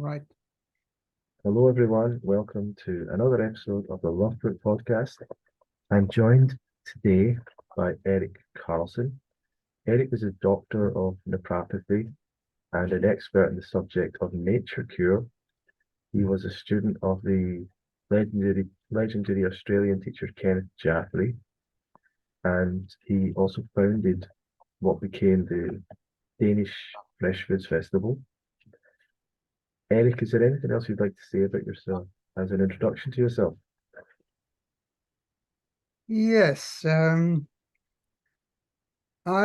Right. Hello, everyone. Welcome to another episode of the Love Fruit podcast. I'm joined today by Eric Karlsson. Eric is a doctor of naprapathy and an expert in the subject of nature cure. He was a student of the legendary Australian teacher Kenneth Jaffrey, and he also founded what became the Danish Fresh Foods Festival. Eric, is there anything else you'd like to say about yourself as an introduction to yourself? Yes. I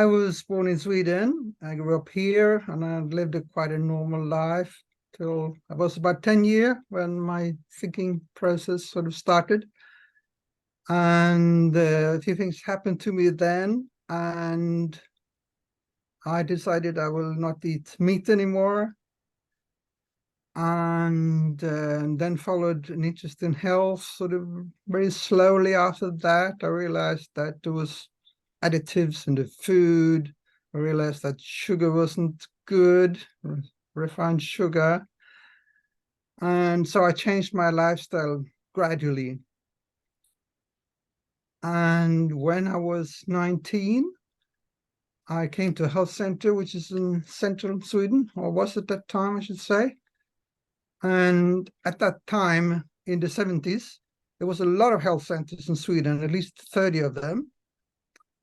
was born in Sweden. I grew up here and I lived quite a normal life till I was about 10 years when my thinking process sort of started. And a few things happened to me then, and I decided I will not eat meat anymore. And then followed an interest in health. Sort of very slowly after that, I realized that there was additives in the food. I realized that sugar wasn't good, refined sugar. And so I changed my lifestyle gradually. And when I was 19, I came to a health center, which is in central Sweden, or was at that time, I should say. And at that time, in the 70s, there was a lot of health centers in Sweden, at least 30 of them.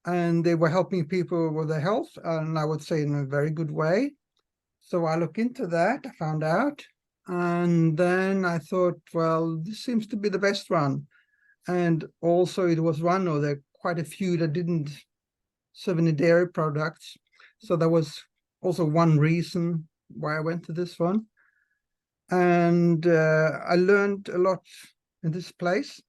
And they were helping people with their health, and I would say in a very good way. So I looked into that, I found out. And then I thought, well, this seems to be the best one. And also it was one of the quite a few that didn't serve any dairy products. So that was also one reason why I went to this one. And I learned a lot in this place.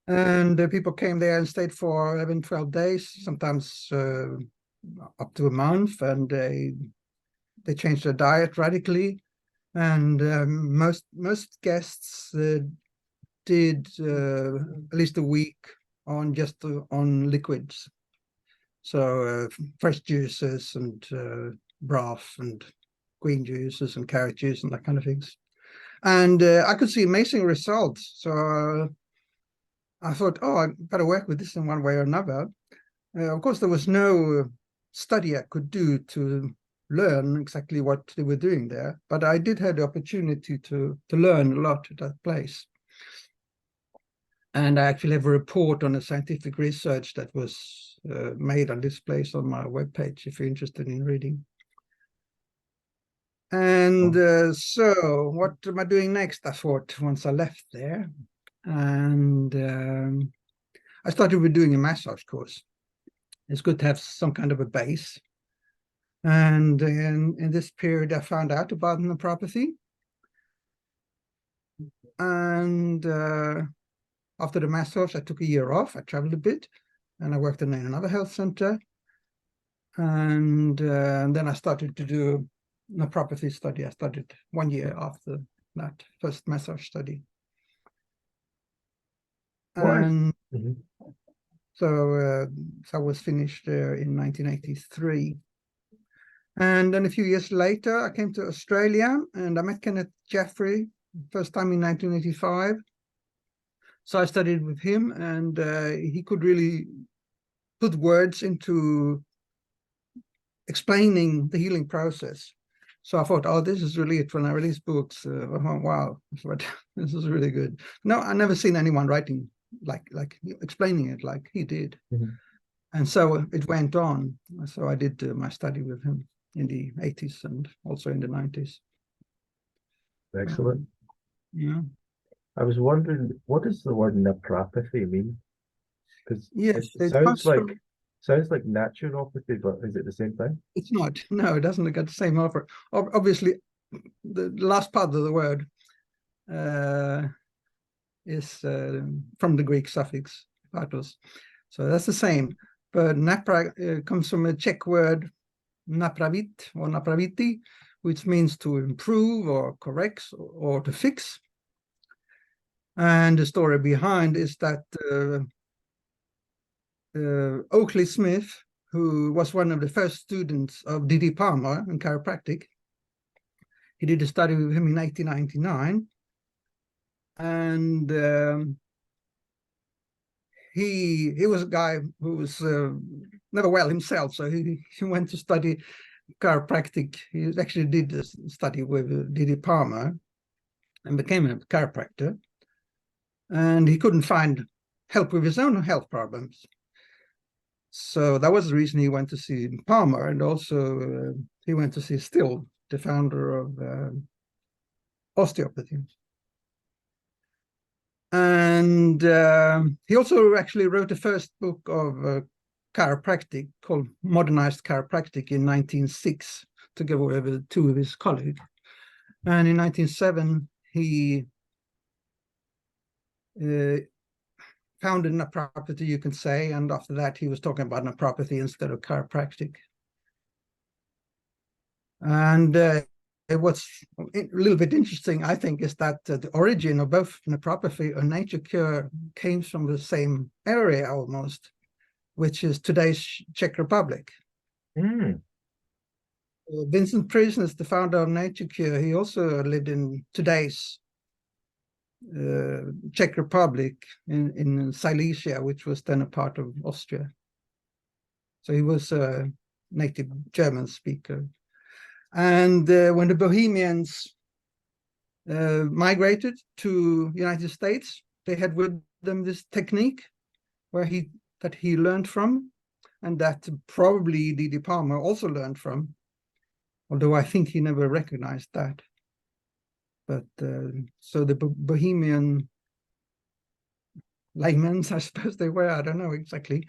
And people came there and stayed for 11, 12 days, sometimes up to a month, and they changed their diet radically. And most guests did at least a week on just on liquids. So fresh juices and broth and green juices and carrot juice and that kind of things. And I could see amazing results. So I thought, oh, I better work with this in one way or another. Of course, there was no study I could do to learn exactly what they were doing there, but I did have the opportunity to learn a lot at that place. And I actually have a report on the scientific research that was made on this place on my webpage, if you're interested in reading. And so what am I doing next, I thought, once I left there. And I started with doing a massage course. It's good to have some kind of a base. And in this period, I found out about naprapathy. And after the massage, I took a year off. I traveled a bit, and I worked in another health center. And then I started to do naprapathy study. I started 1 year after that first massage study. And so I was finished there in 1983. And then a few years later, I came to Australia and I met Kenneth Jaffrey, first time in 1985. So I studied with him, and he could really put words into explaining the healing process. So I thought, oh, this is really it. When I release books, wow, this is really good. No, I never seen anyone writing like explaining it like he did. And so it went on. So I did my study with him in the 80s and also in the 90s. Excellent. Yeah. I was wondering, what does the word naprapathy mean? Because Yes, it sounds like naturopathy, but is it the same thing? It's not. No, it doesn't get the same offer. Obviously, the last part of the word is from the Greek suffix patos. So that's the same. But napra comes from a Czech word napravit or napraviti, which means to improve or correct or to fix. And the story behind is that Oakley Smith, who was one of the first students of Diploma in chiropractic, he did a study with him in 1899, and he was a guy who was never well himself, so he went to study chiropractic. He actually did this study with D.D. Palmer and became a chiropractor, and he couldn't find help with his own health problems. So that was the reason he went to see Palmer, and also he went to see Still, the founder of osteopathy. And he also actually wrote the first book of chiropractic called Modernized Chiropractic in 1906, together with two of his colleagues. And in 1907, he founded naprapathy, you can say, and after that he was talking about naprapathy instead of chiropractic. And what's a little bit interesting, I think, is that the origin of both naprapathy and nature cure came from the same area almost, which is today's Czech Republic. Vincent Priesnitz, the founder of nature cure, he also lived in today's Czech Republic in Silesia, which was then a part of Austria. So he was a native German speaker. And when the Bohemians migrated to the United States, they had with them this technique that he learned from, and that probably D.D. Palmer also learned from, although I think he never recognized that. But so the Bohemian laymen, I suppose they were, I don't know exactly.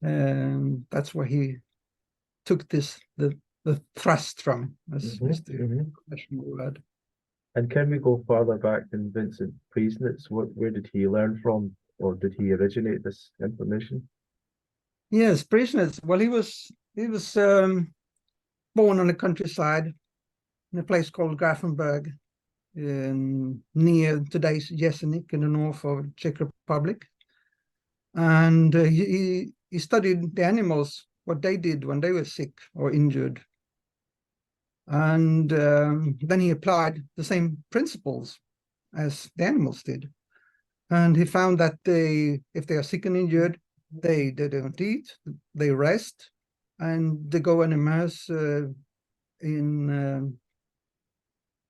That's where he took the thrust from, as the professional word. And can we go further back than Vincent Priesnitz? Where did he learn from, or did he originate this information? Yes, Priesnitz. Well, he was born on the countryside in a place called Grafenberg, near today's Jesenik in the north of Czech Republic. And he studied the animals, what they did when they were sick or injured. And then he applied the same principles as the animals did. And he found that if they are sick and injured, they don't eat, they rest, and they go and immerse in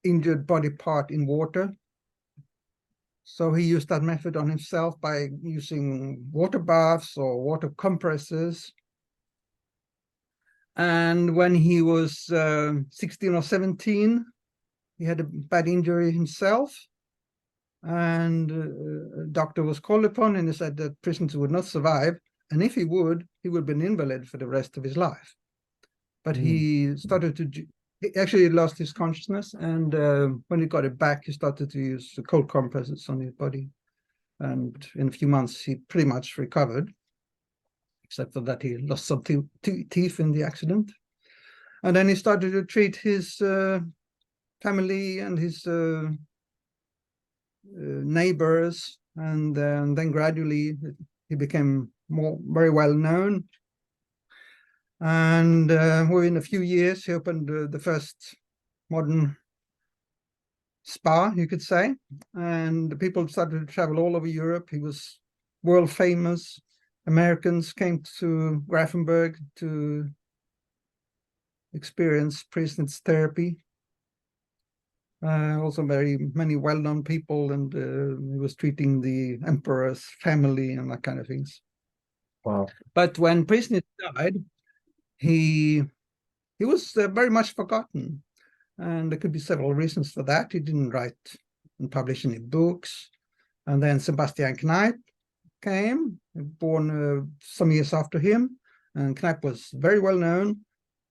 injured body part in water. So he used that method on himself by using water baths or water compresses. And when he was 16 or 17, he had a bad injury himself. And a doctor was called upon, and he said that Priesnitz would not survive. And if he would be an invalid for the rest of his life. But he started he actually lost his consciousness. And when he got it back, he started to use the cold compresses on his body. And in a few months, he pretty much recovered, except for that he lost some teeth in the accident. And then he started to treat his family and his neighbors, and then gradually he became very well known. And within a few years, he opened the first modern spa, you could say, and the people started to travel all over Europe. He was world famous. Americans came to Grafenberg to experience Priesnitz therapy. Also very many well-known people, and he was treating the emperor's family and that kind of things. Wow. But when Priesnitz died, he was very much forgotten, and there could be several reasons for that. He didn't write and publish any books. And then Sebastian Kneipp came, born some years after him, and Kneipp was very well known,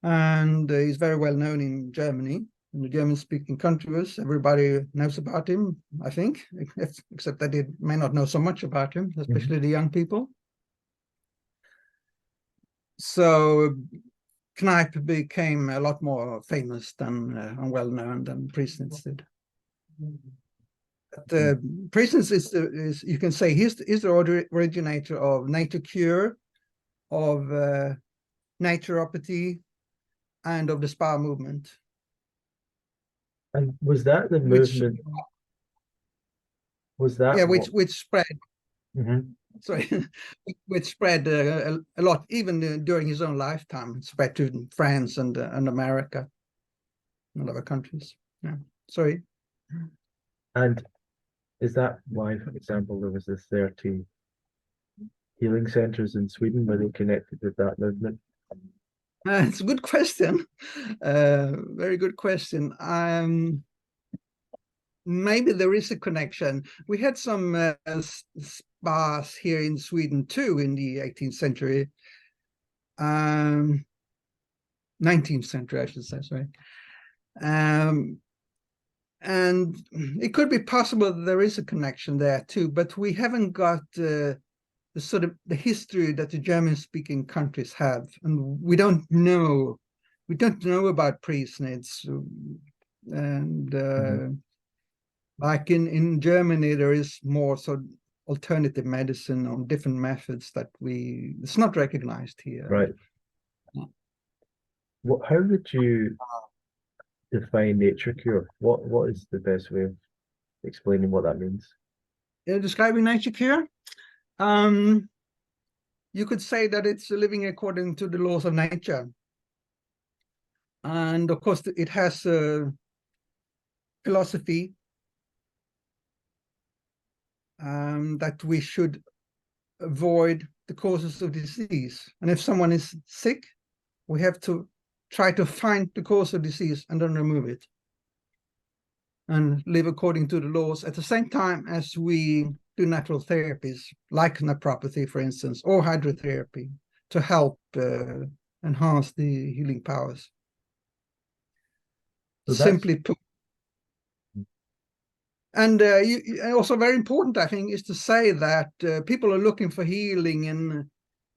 and he's very well known in Germany. In the German-speaking countries, everybody knows about him, I think, except that they may not know so much about him, especially the young people. So Kneipp became a lot more famous and well-known than Priesnitz did. But Priesnitz is, you can say, he's the originator of nature cure, of naturopathy, and of the spa movement. And was that the which movement? Was that yeah, what? which spread. Mhm. Sorry, which spread a lot, even during his own lifetime, spread to France and America and other countries. Yeah, sorry. And is that why, for example, there was the 30 healing centers in Sweden where they connected with that movement? It's a good question. Very good question. Maybe there is a connection. We had some spas here in Sweden too in the 18th century, 19th century, I should say, sorry. And it could be possible that there is a connection there too, but we haven't got the sort of the history that the German-speaking countries have, and we don't know about pre-SNIDs, and like in Germany, there is more sort of alternative medicine on different methods that it's not recognized here. Right. How would you define nature cure? What is the best way of explaining what that means? Describing nature cure, you could say that it's living according to the laws of nature. And of course, it has a philosophy that we should avoid the causes of disease. And if someone is sick, we have to try to find the cause of disease and then remove it. And live according to the laws at the same time as we do natural therapies, like naprapathy, for instance, or hydrotherapy, to help enhance the healing powers. So Simply put. And also very important, I think, is to say that people are looking for healing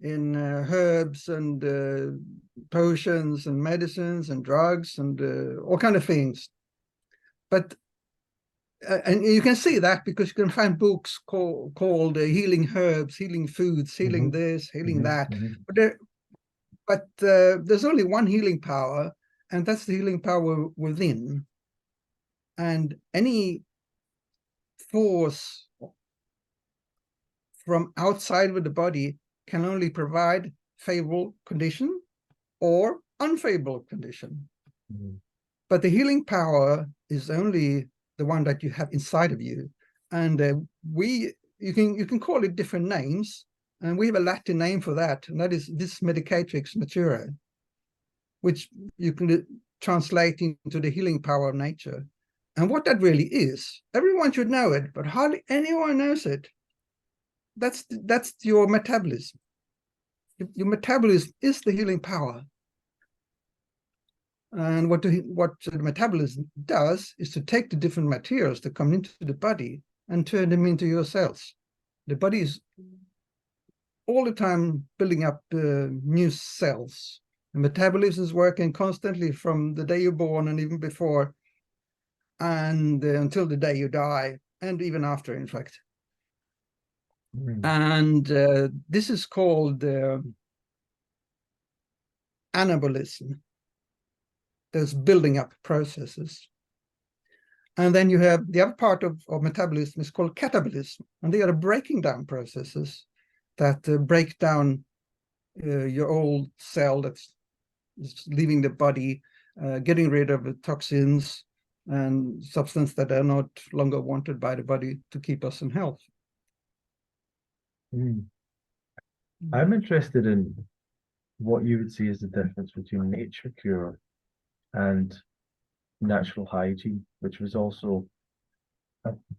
in herbs and potions and medicines and drugs and all kind of things. But and you can see that because you can find books called healing herbs, healing foods, healing this, healing that. But there's only one healing power, and that's the healing power within. And any force from outside of the body can only provide favorable condition or unfavorable condition. But the healing power is only the one that you have inside of you. And you can call it different names, and we have a Latin name for that, and that is vis medicatrix natura, which you can translate into the healing power of nature. And what that really is, everyone should know it, but hardly anyone knows it. That's your metabolism. Your metabolism is the healing power. And what the metabolism does is to take the different materials that come into the body and turn them into your cells. The body is all the time building up new cells. The metabolism is working constantly from the day you're born and even before, and until the day you die, and even after, in fact. And this is called anabolism. Those building up processes. And then you have the other part of metabolism is called catabolism, and they are the breaking down processes that break down your old cell that's leaving the body, getting rid of the toxins and substances that are not longer wanted by the body to keep us in health. I'm interested in what you would see as the difference between nature cure and natural hygiene, which was also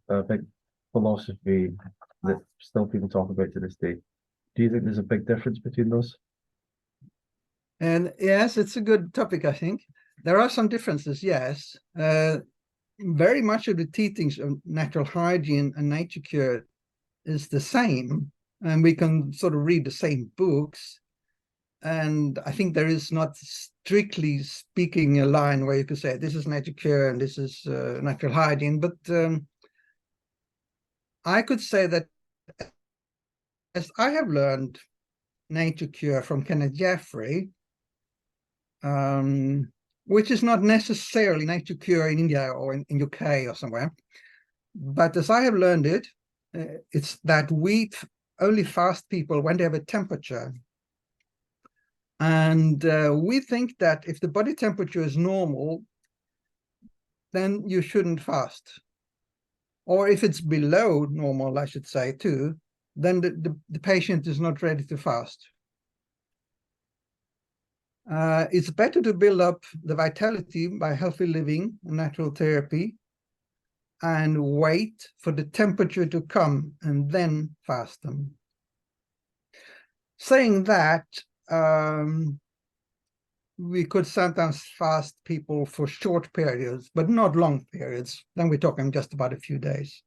a big philosophy that still people talk about to this day. Do you think there's a big difference between those? And yes, it's a good topic, I think. There are some differences, yes. Very much of the teachings of natural hygiene and nature cure is the same, and we can sort of read the same books. And I think there is not, strictly speaking, a line where you could say this is nature cure and this is natural hygiene. But I could say that as I have learned nature cure from Kenneth Jaffrey, which is not necessarily nature cure in India or in UK or somewhere. But as I have learned it, it's that we only fast people when they have a temperature. And we think that if the body temperature is normal, then you shouldn't fast. Or if it's below normal, I should say, too, then the patient is not ready to fast. It's better to build up the vitality by healthy living and natural therapy and wait for the temperature to come and then fast them. Saying that, we could sometimes fast people for short periods, but not long periods. Then we're talking just about a few days.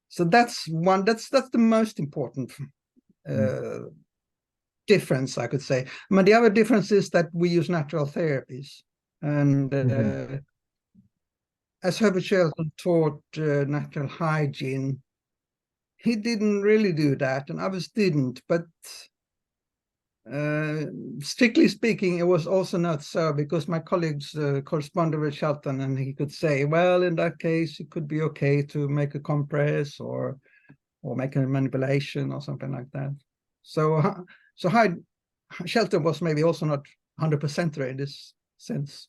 So that's the most important difference, I could say. But the other difference is that we use natural therapies. And as Herbert Shelton taught natural hygiene, he didn't really do that, and others didn't. But strictly speaking, it was also not so, because my colleagues corresponded with Shelton, and he could say, well, in that case, it could be okay to make a compress or make a manipulation or something like that. So Shelton was maybe also not 100% right in this sense.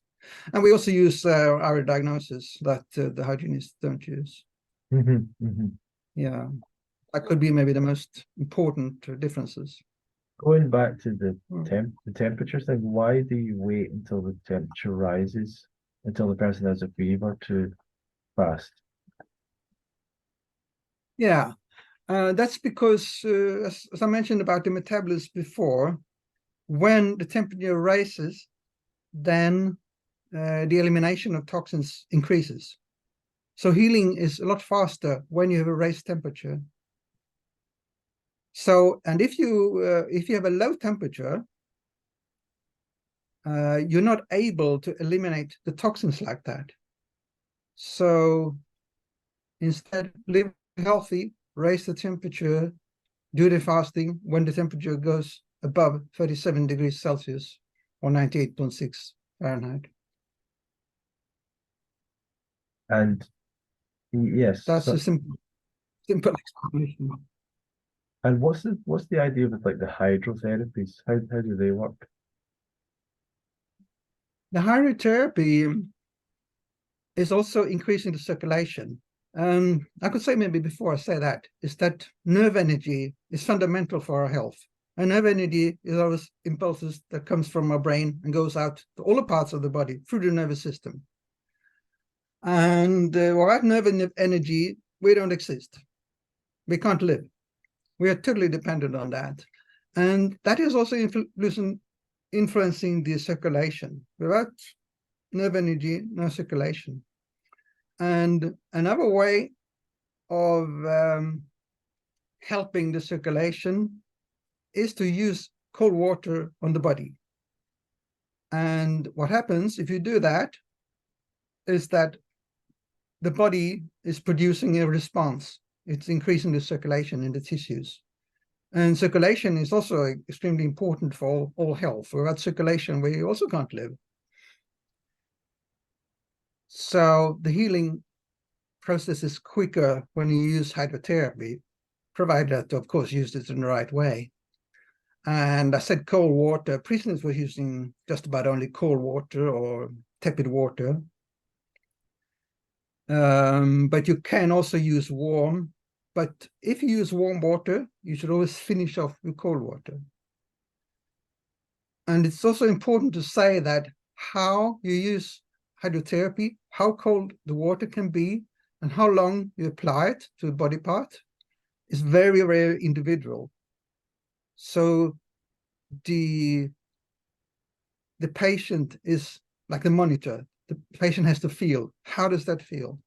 And we also use our diagnosis that the hygienists don't use. Yeah, that could be maybe the most important differences. Going back to the temperature thing, why do you wait until the temperature rises, until the person has a fever to fast? Yeah, that's because, as I mentioned about the metabolism before, when the temperature rises, then the elimination of toxins increases. So healing is a lot faster when you have a raised temperature. So, and if you have a low temperature, you're not able to eliminate the toxins like that. So instead, live healthy, raise the temperature, do the fasting when the temperature goes above 37 degrees Celsius or 98.6 Fahrenheit. And yes, that's a simple explanation. And what's the idea with like the hydrotherapies? How do they work? The hydrotherapy is also increasing the circulation. I could say maybe before I say that, is that nerve energy is fundamental for our health. And nerve energy is always impulses that comes from our brain and goes out to all the parts of the body through the nervous system. And without nerve energy, we don't exist. We can't live. We are totally dependent on that. And that is also influencing the circulation. Without nerve energy, no circulation. And another way of helping the circulation is to use cold water on the body. And what happens if you do that is that the body is producing a response. It's increasing the circulation in the tissues. And circulation is also extremely important for all health. Without circulation, we also can't live. So the healing process is quicker when you use hydrotherapy, provided that, of course, use it in the right way. And I said cold water. Prisoners were using just about only cold water or tepid water. But you can also use warm. But if you use warm water, you should always finish off with cold water. And it's also important to say that how you use hydrotherapy, how cold the water can be, and how long you apply it to a body part is very, very individual. So the patient is like the monitor. The patient has to feel, how does that feel?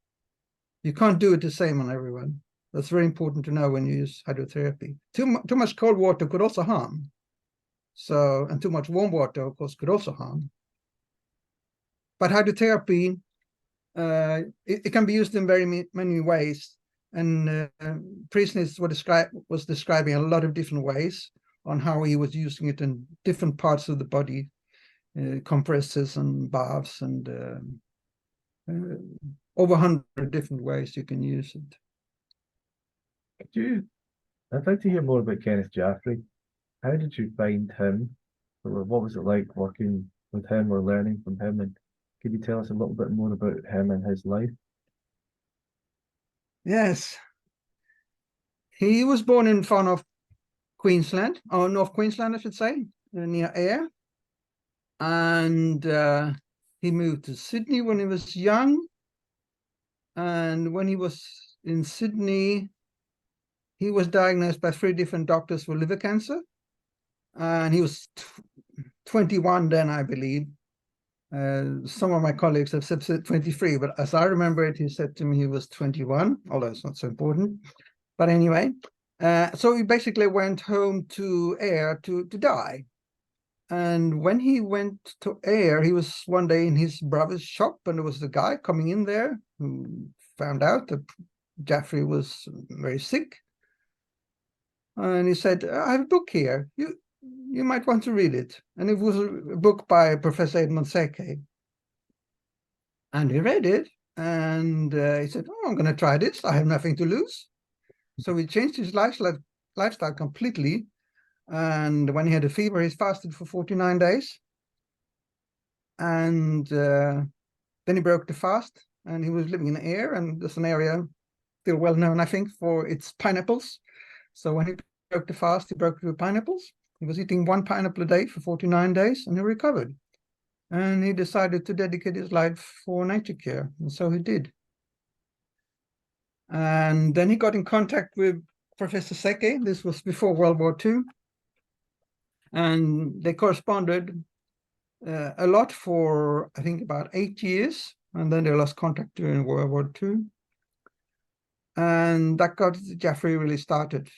You can't do it the same on everyone. That's very important to know when you use hydrotherapy. Too much cold water could also harm. So, and too much warm water, of course, could also harm. But hydrotherapy, it can be used in very many ways. And Priesnitz was describing a lot of different ways on how he was using it in different parts of the body. compresses and baths and over 100 different ways you can use it. I'd like to hear more about Kenneth Jaffrey. How did you find him? Or what was it like working with him or learning from him? And could you tell us a little bit more about him and his life? Yes. He was born in far north Queensland, or North Queensland, I should say, near Ayr. And he moved to Sydney when he was young. And when he was in Sydney, he was diagnosed by 3 different doctors with liver cancer. And he was 21 then, I believe. Some of my colleagues have said 23, but as I remember it, he said to me he was 21, although it's not so important. But anyway, so he basically went home to Ayr to die. And when he went to Ayr, he was one day in his brother's shop, and there was a guy coming in there who found out that Jaffrey was very sick. And he said, I have a book here. You might want to read it. And it was a book by Professor Edmund Seke. And he read it, and he said, oh, I'm going to try this. I have nothing to lose. So he changed his lifestyle completely. And when he had a fever, he fasted for 49 days. And then he broke the fast, and he was living in Ayr, and there's an area still well known, I think, for its pineapples. So when he broke the fast, he broke it with pineapples. He was eating 1 pineapple a day for 49 days, and he recovered. And he decided to dedicate his life for nature care, and so he did. And then he got in contact with Professor Seke. This was before World War II. And they corresponded a lot for, I think, about 8 years. And then they lost contact during World War II. And that got Jaffrey really started.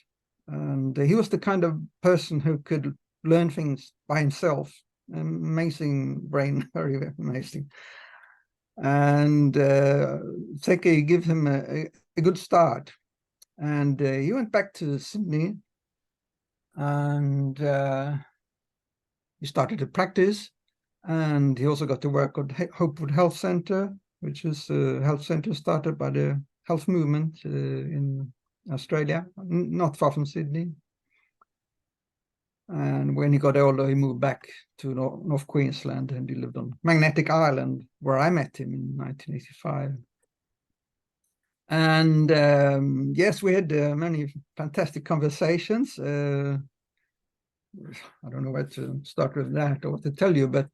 And he was the kind of person who could learn things by himself. Amazing brain, very, very amazing. And Seke gave him a good start. And he went back to Sydney, and he started to practice. And he also got to work at Hopewood Health Centre, which is a health centre started by the health movement in Australia, not far from Sydney. And when he got older, he moved back to North Queensland, and he lived on Magnetic Island, where I met him in 1985. And yes, we had many fantastic conversations. I don't know where to start with that or what to tell you, but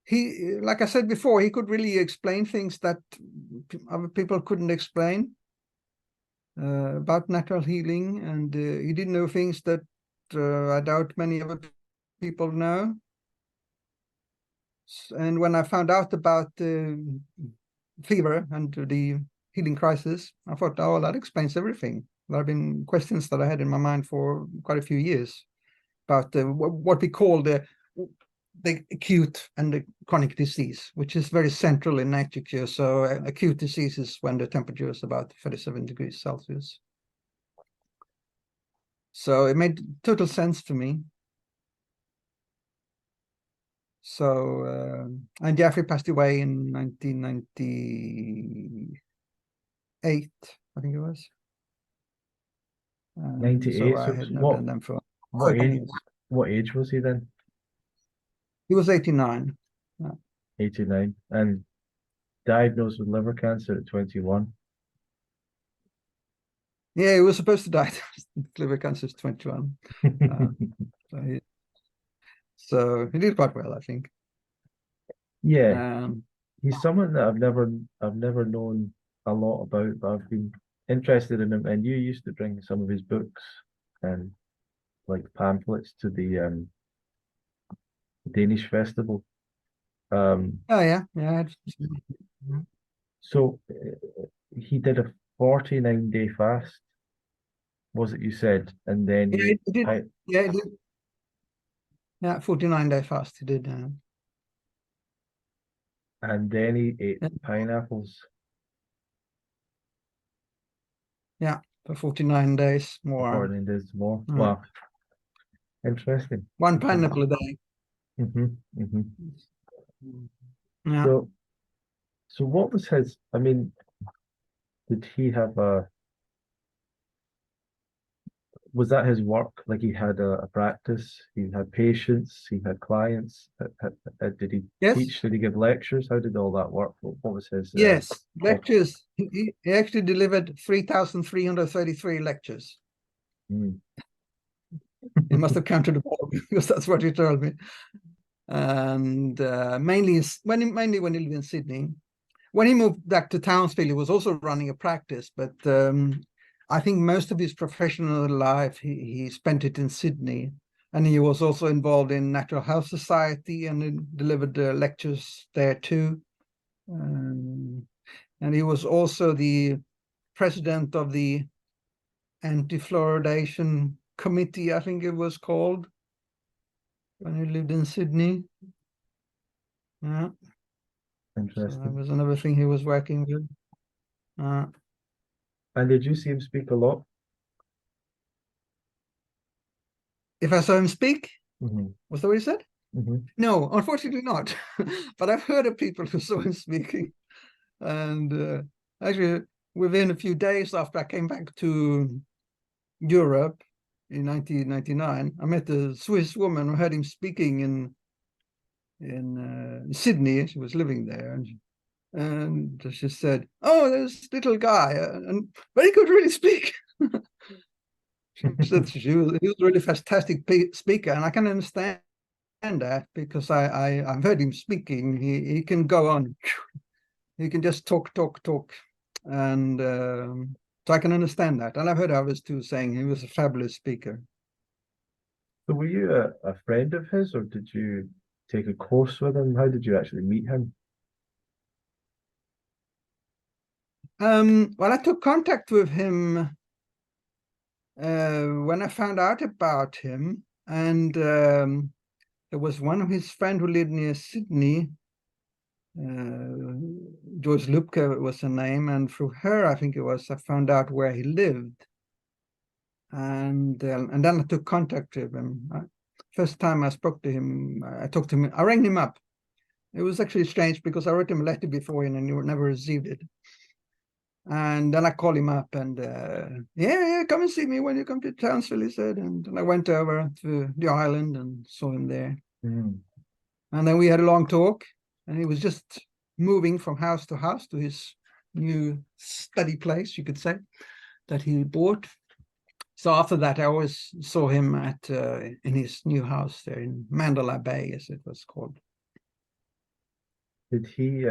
he, like I said before, he could really explain things that other people couldn't explain about natural healing, and he did know things that I doubt many other people know. And when I found out about fever and the healing crisis, I thought, oh, that explains everything. There have been questions that I had in my mind for quite a few years about what we call the acute and the chronic disease, which is very central in nature cure. So acute disease is when the temperature is about 37 degrees Celsius. So it made total sense to me. So, and Jaffrey passed away in 1998, I think it was. 98. So I had known them for what 13 age? years. What age was he then? He was 89. 89, and diagnosed with liver cancer at 21. Yeah, he was supposed to die. Liver cancer is 21. So he did quite well, I think. Yeah, he's someone that I've never known a lot about, but I've been interested in him. And you used to bring some of his books and like pamphlets to the Danish festival. Oh yeah. So he did a 49-day fast, was it you said? And then he did. Yeah, he did. Yeah, 49-day fast he did. And then he ate pineapples. Yeah, for 49 days more. 49 days more. Mm. Wow. Interesting. One pineapple a day. Mm-hmm. Mm-hmm. Yeah. So what was his, I mean, did he have was that his work? Like he had a practice, he had patients, he had clients. Did he Yes. teach? Did he give lectures? How did all that work? What was his? Yes. Lectures. He actually delivered 3,333 lectures. Mm. He must have counted them all because that's what he told me. And mainly when he lived in Sydney. When he moved back to Townsville, he was also running a practice, but I think most of his professional life he spent it in Sydney, and he was also involved in Natural Health Society and he delivered lectures there too. And he was also the president of the Anti-Fluoridation Committee, I think it was called, when he lived in Sydney. Yeah. So Interesting. that was another thing he was working with. And did you see him speak a lot? If I saw him speak, Mm-hmm. was that what he said? Mm-hmm. No, unfortunately not. But I've heard of people who saw him speaking. And actually, within a few days after I came back to Europe in 1999, I met a Swiss woman who heard him speaking in Sydney. She was living there, and she said, "Oh, this little guy, and but he could really speak." She said he was a really fantastic speaker, and I can understand that because I've heard him speaking. He can go on. He can just talk, and so I can understand that. And I've heard others too saying he was a fabulous speaker. So were you a friend of his, or did you take a course with him? How did you actually meet him? Well, I took contact with him when I found out about him, and there was one of his friends who lived near Sydney. George Lupke was her name, and through her, I think it was, I found out where he lived. And then I took contact with him. First time I spoke to him, I talked to him, I rang him up. It was actually strange because I wrote him a letter before and he never received it. And then I called him up and yeah, come and see me when you come to Townsville, he said. And I went over to the island and saw him there. Mm. And then we had a long talk, and he was just moving from house to house to his new study place, you could say, that he bought. So after that, I always saw him in his new house there in Mandalay Bay, as it was called. Did he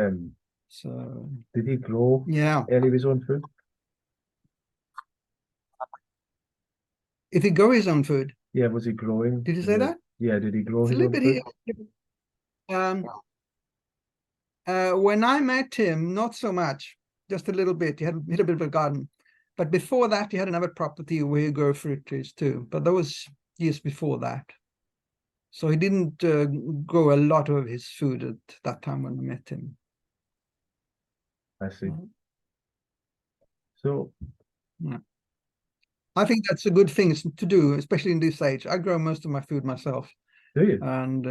So did he grow yeah, any of his own food? if he grow his own food, Yeah, was he growing? did you say that? Yeah, did he grow It's a his little own bit. food? When I met him, not so much, just a little bit. He had a bit of a garden, but before that, he had another property where he grew fruit trees too. But that was years before that. So he didn't grow a lot of his food at that time when I met him. I see. So Yeah. I think that's a good thing to do, especially in this age. I grow most of my food myself, do you? and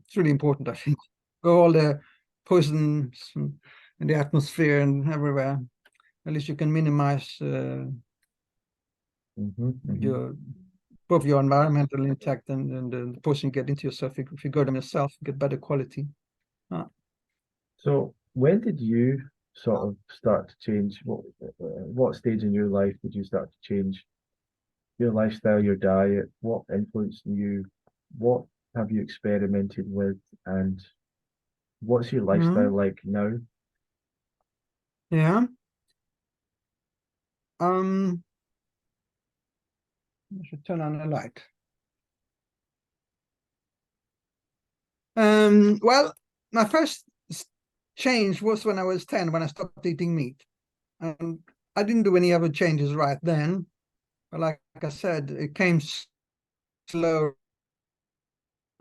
it's really important, I think. All the poisons in the atmosphere and everywhere. At least you can minimize your both your environmental impact and the poison you get into yourself. If you grow them yourself, you get better quality. So when did you sort of start to change? What stage in your life did you start to change your lifestyle, your diet? What influenced you? What have you experimented with? And what's your lifestyle like now? Yeah. I should turn on a light. Well, my first change was when I was 10, when I stopped eating meat. And I didn't do any other changes right then. But like I said, it came slowly.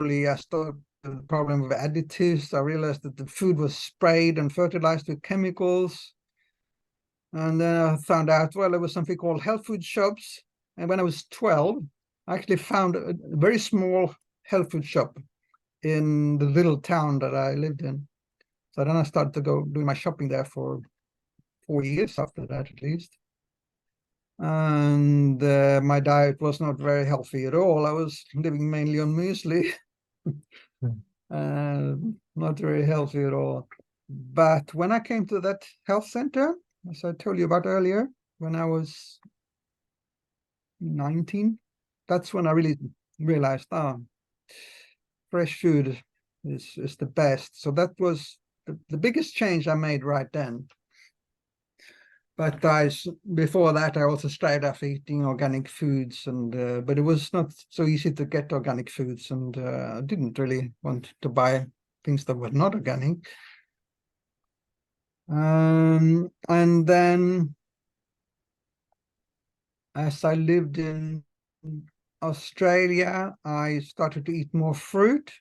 I started the problem with additives. I realized that the food was sprayed and fertilized with chemicals. And then I found out, well, there was something called health food shops. And when I was 12, I actually found a very small health food shop in the little town that I lived in. So then I started to go do my shopping there for 4 years after that, at least. And my diet was not very healthy at all. I was living mainly on muesli. Not very healthy at all. But when I came to that health center, as I told you about earlier, when I was 19, that's when I really realized, fresh food is the best. So that was the biggest change I made right then. But before that, I also started off eating organic foods, and but it was not so easy to get organic foods, and I didn't really want to buy things that were not organic. And then, as I lived in Australia, I started to eat more fruit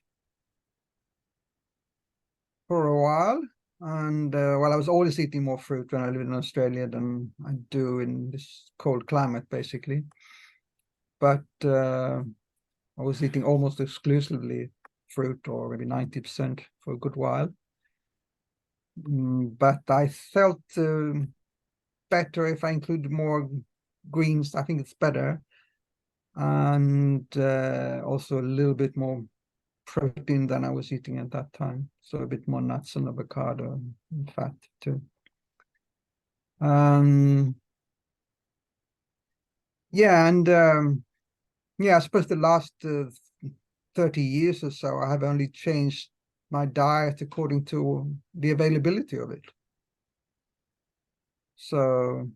for a while. And well, I was always eating more fruit when I lived in Australia than I do in this cold climate, basically. But I was eating almost exclusively fruit, or maybe 90% for a good while. But I felt better if I include more greens. I think it's better. And also a little bit more protein than I was eating at that time. So a bit more nuts and avocado and fat too. Yeah, and yeah, I suppose the last 30 years or so, I have only changed my diet according to the availability of it. So,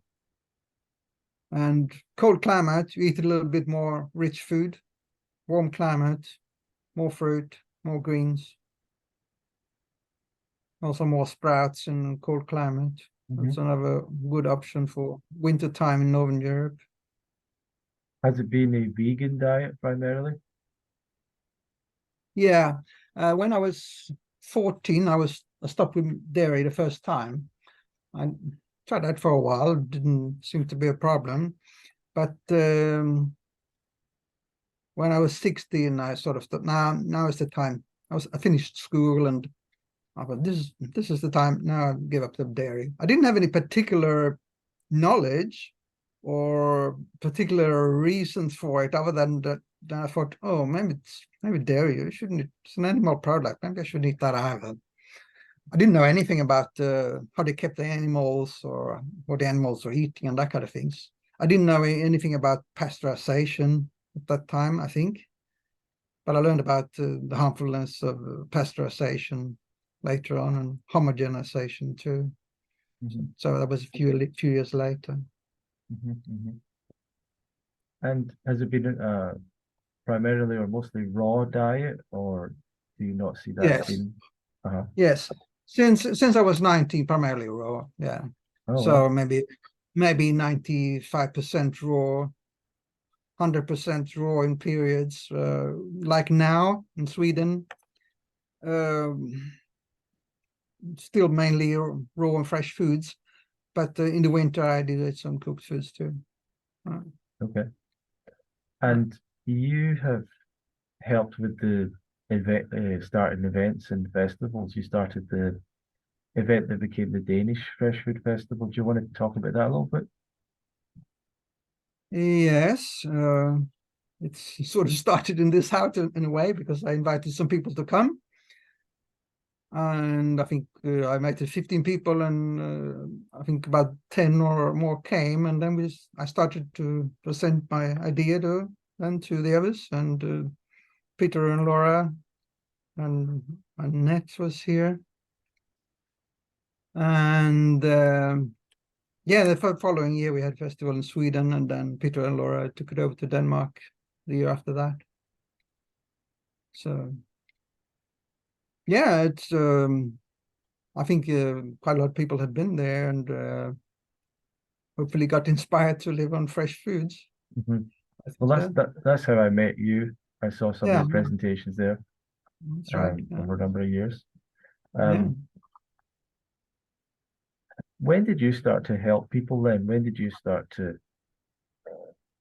and cold climate, you eat a little bit more rich food. Warm climate, more fruit, more greens. Also more sprouts in cold climate. That's another good option for winter time in Northern Europe. Has it been a vegan diet primarily? Yeah, when I was 14, I stopped with dairy the first time. I tried that for a while, didn't seem to be a problem. But when I was 16, I sort of thought, now is the time. I finished school, and I thought, this is the time. Now I give up the dairy. I didn't have any particular knowledge or particular reasons for it, other than that. Then I thought, oh, maybe dairy. You shouldn't. It's an animal product. Maybe I should eat that either. I didn't know anything about how they kept the animals or what the animals were eating and that kind of things. I didn't know anything about pasteurization at that time, I think. But I learned about the harmfulness of pasteurization later on, and homogenization too. So that was a few years later. And has it been primarily or mostly raw diet, or do you not see that Yes. being? Yes. Since I was 19, primarily raw. Yeah. Oh, So wow. maybe 95% raw, 100% raw in periods, like now in Sweden. Still mainly raw and fresh foods, but in the winter I did eat some cooked foods too. Okay. And you have helped with the event, starting events and festivals. You started the event that became the Danish Fresh Food Festival. Do you want to talk about that a little bit? Yes, it's sort of started in this house in a way, because I invited some people to come. And I think I invited 15 people, and I think about 10 or more came. And then I started to present my idea to the others. And Peter and Laura and Annette was here. And yeah, the following year we had festival in Sweden, and then Peter and Laura took it over to Denmark the year after that. So yeah, it's I think quite a lot of people have been there, and hopefully got inspired to live on fresh foods. Well, that's how I met you. I saw some of your presentations there. That's right. Over a number of years. Yeah. When did you start to help people then? When did you start to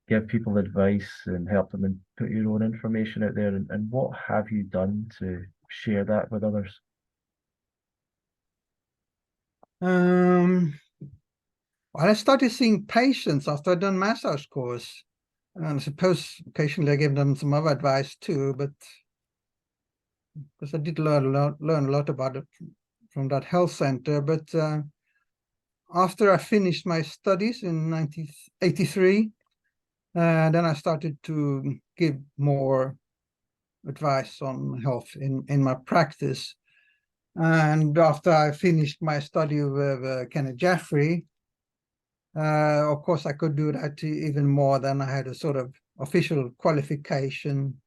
give people advice and help them and put your own information out there. And what have you done to share that with others? Well, I started seeing patients after I'd done massage course, and I suppose occasionally I gave them some other advice too, but because I did learn a lot about it from that health center. But after I finished my studies in 1983, then I started to give more advice on health in my practice. And after I finished my study with Kenneth Jaffrey, of course, I could do that even more than I had a sort of official qualification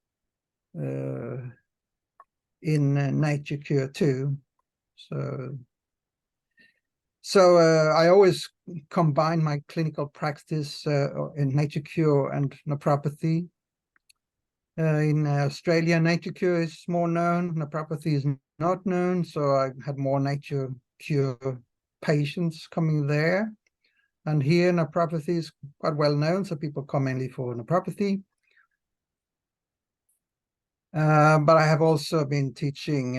in nature cure too. So I always combine my clinical practice in nature cure and naprapathy. In Australia, nature cure is more known, naprapathy is not known, so I had more nature cure patients coming there. And here, naprapathy is quite well known, so people come mainly for naprapathy. But I have also been teaching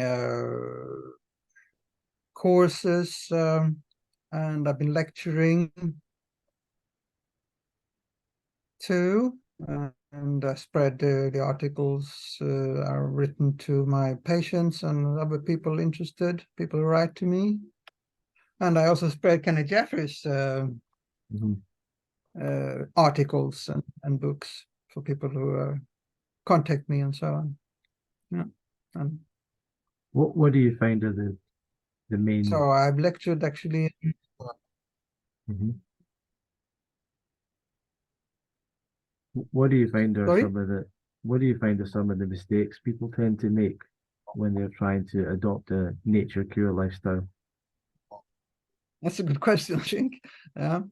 courses, and I've been lecturing too. And I spread the articles are written to my patients and other people interested, people who write to me. And I also spread Kenneth Jaffrey's articles and books for people who contact me and so on. Yeah. And what do you find are the main? so I've lectured actually. What do you find are Sorry? some of the mistakes people tend to make when they're trying to adopt a nature cure lifestyle? That's a good question, I think. Yeah.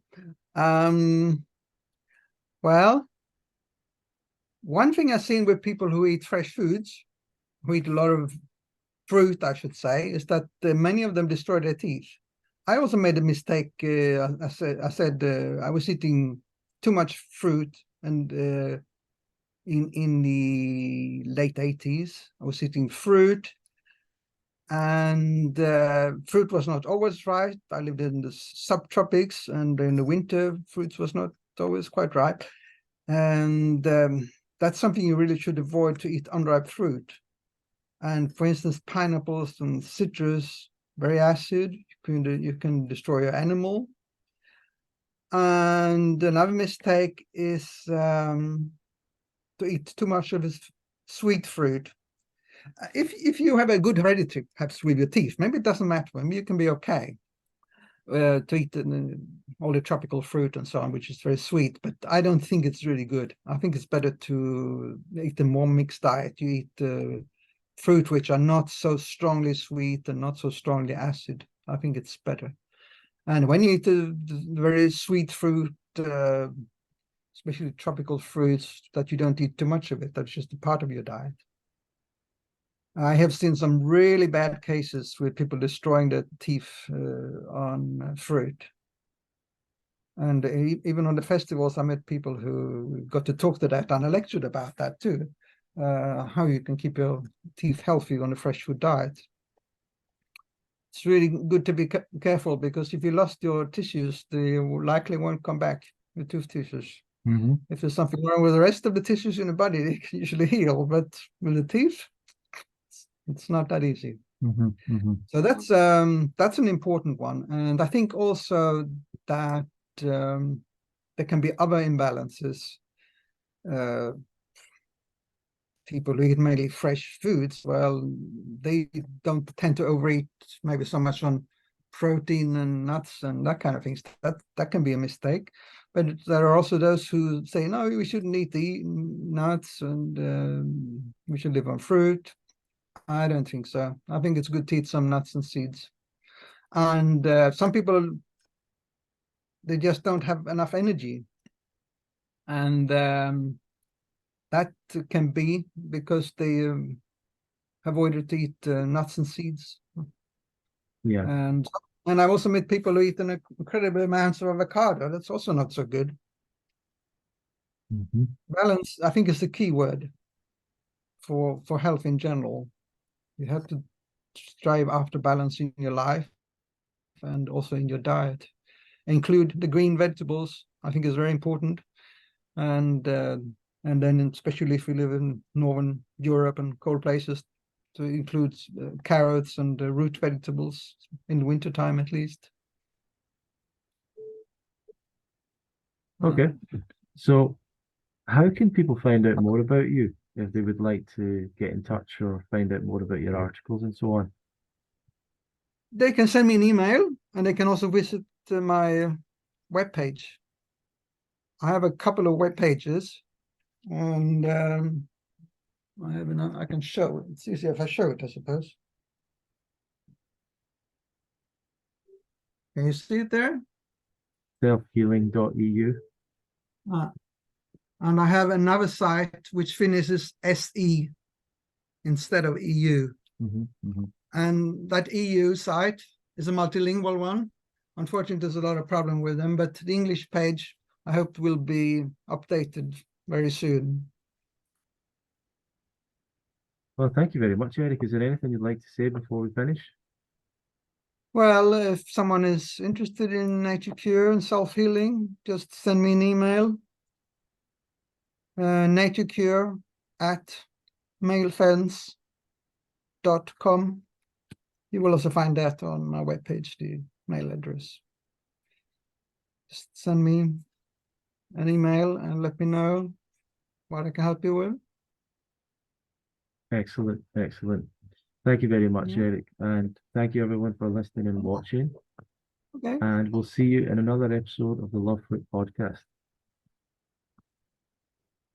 Well, one thing I've seen with people who eat fresh foods, who eat a lot of fruit, I should say, is that many of them destroy their teeth. I also made a mistake. I said I was eating too much fruit, and in the late 80s, I was eating fruit, and fruit was not always right. I lived in the subtropics, and in the winter, fruits was not always quite right. And that's something you really should avoid, to eat unripe fruit. And for instance, pineapples and citrus, very acid. You can destroy your animal. And another mistake is to eat too much of this sweet fruit. If you have a good heredity, perhaps with your teeth, maybe it doesn't matter. Maybe you can be okay to eat all the tropical fruit and so on, which is very sweet. But I don't think it's really good. I think it's better to eat a more mixed diet. You eat fruit which are not so strongly sweet and not so strongly acid. I think it's better. And when you eat the very sweet fruit, especially tropical fruits, that you don't eat too much of it. That's just a part of your diet. I have seen some really bad cases with people destroying their teeth on fruit. And even on the festivals, I met people who got to talk to that, and I lectured about that too. How you can keep your teeth healthy on a fresh food diet. It's really good to be careful, because if you lost your tissues, they likely won't come back, your tooth tissues. If there's something wrong with the rest of the tissues in the body, they can usually heal, but with the teeth, it's not that easy. So that's an important one. And I think also that there can be other imbalances. People who eat mainly fresh foods, well, they don't tend to overeat maybe so much on protein and nuts and that kind of things. That can be a mistake. But there are also those who say, no, we shouldn't eat the nuts, and we should live on fruit. I don't think so. I think it's good to eat some nuts and seeds. And some people, they just don't have enough energy. And that can be because they avoided to eat nuts and seeds. Yeah. And I've also met people who eat an incredible amounts of avocado. That's also not so good. Mhm. Balance, I think, is the key word for health in general. You have to strive after balance in your life and also in your diet. Include the green vegetables, I think, is very important. And then especially if you live in Northern Europe and cold places, to include carrots and root vegetables in the wintertime at least. Okay. So how can people find out more about you if they would like to get in touch or find out more about your articles and so on? They can send me an email, and they can also visit my webpage. I have a couple of web pages, and I can show it. It's easier if I show it, I suppose. Can you see it there? Selfhealing.eu. And I have another site which finishes SE instead of EU. Mm-hmm, mm-hmm. And that EU site is a multilingual one. Unfortunately, there's a lot of problem with them, but the English page, I hope, will be updated very soon. Well, thank you very much, Eric. Is there anything you'd like to say before we finish? Well, if someone is interested in nature cure and self-healing, just send me an email. naturecure@mailfence.com. You will also find that on my webpage, the mail address. Just send me an email and let me know what I can help you with. Excellent, excellent. Thank you very much, Yeah. Eric. And thank you everyone for listening and watching. Okay. And we'll see you in another episode of the Love Fruit podcast.